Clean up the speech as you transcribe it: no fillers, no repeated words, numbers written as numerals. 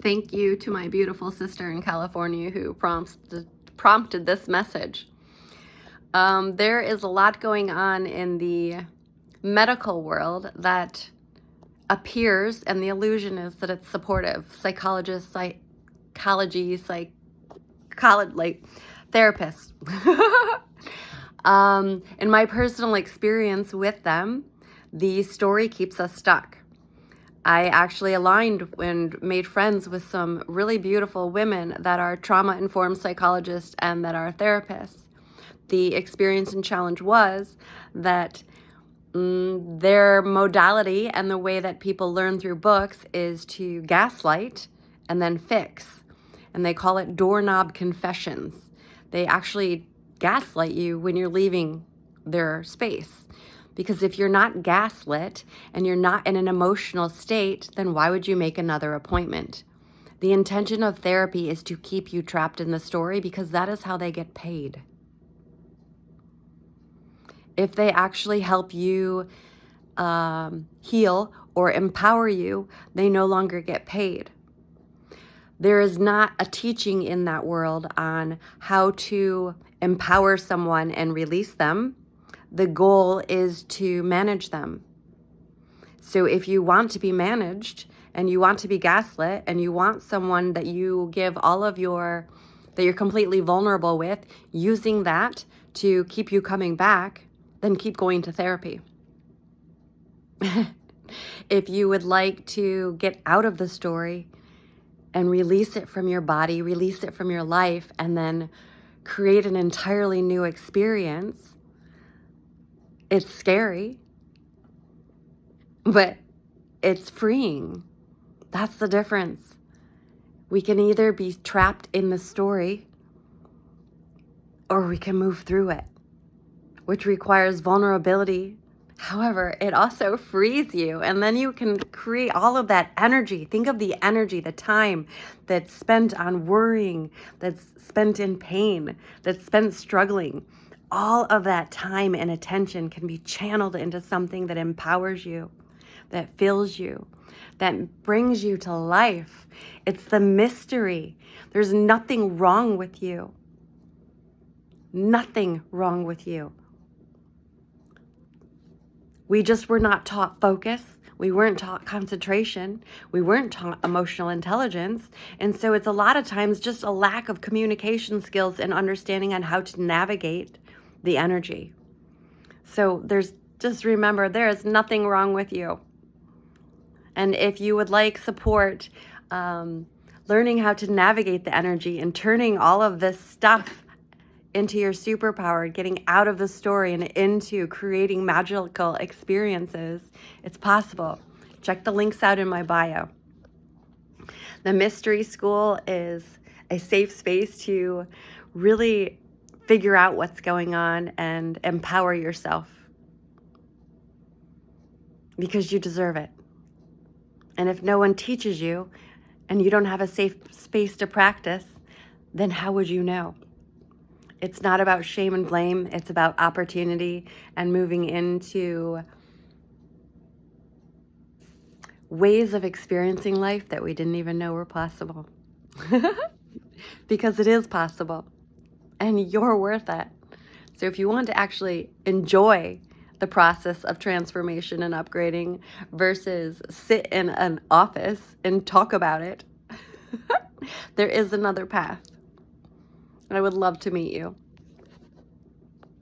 Thank you to my beautiful sister in California who prompted this message. There is a lot going on in the medical world that appears, and the illusion is that it's supportive. Psychologists, psychology, like therapists. In my personal experience with them, the story keeps us stuck. I actually aligned and made friends with some really beautiful women that are trauma-informed psychologists and that are therapists. The experience and challenge was that their modality and the way that people learn through books is to gaslight and then fix. And they call it doorknob confessions. They actually gaslight you when you're leaving their space. Because if you're not gaslit and you're not in an emotional state, then why would you make another appointment? The intention of therapy is to keep you trapped in the story because that is how they get paid. If they actually help you heal or empower you, they no longer get paid. There is not a teaching in that world on how to empower someone and release them. The goal is to manage them. So if you want to be managed and you want to be gaslit and you want someone that you give all of that you're completely vulnerable with, using that to keep you coming back, then keep going to therapy. If you would like to get out of the story and release it from your body, release it from your life, and then create an entirely new experience, it's scary, but it's freeing. That's the difference. We can either be trapped in the story or we can move through it, which requires vulnerability. However, it also frees you, and then you can create all of that energy. Think of the energy, the time that's spent on worrying, that's spent in pain, that's spent struggling. All of that time and attention can be channeled into something that empowers you, that fills you, that brings you to life. It's the mystery. There's nothing wrong with you. Nothing wrong with you. We just were not taught focus. We weren't taught concentration. We weren't taught emotional intelligence. And so it's a lot of times just a lack of communication skills and understanding on how to navigate the energy. So just remember, there is nothing wrong with you. And if you would like support, learning how to navigate the energy and turning all of this stuff into your superpower, getting out of the story and into creating magical experiences, it's possible. Check the links out in my bio. The Mystery School is a safe space to really figure out what's going on and empower yourself because you deserve it. And if no one teaches you and you don't have a safe space to practice, then how would you know? It's not about shame and blame. It's about opportunity and moving into ways of experiencing life that we didn't even know were possible. Because it is possible. And you're worth it. So if you want to actually enjoy the process of transformation and upgrading versus sit in an office and talk about it, there is another path. I would love to meet you.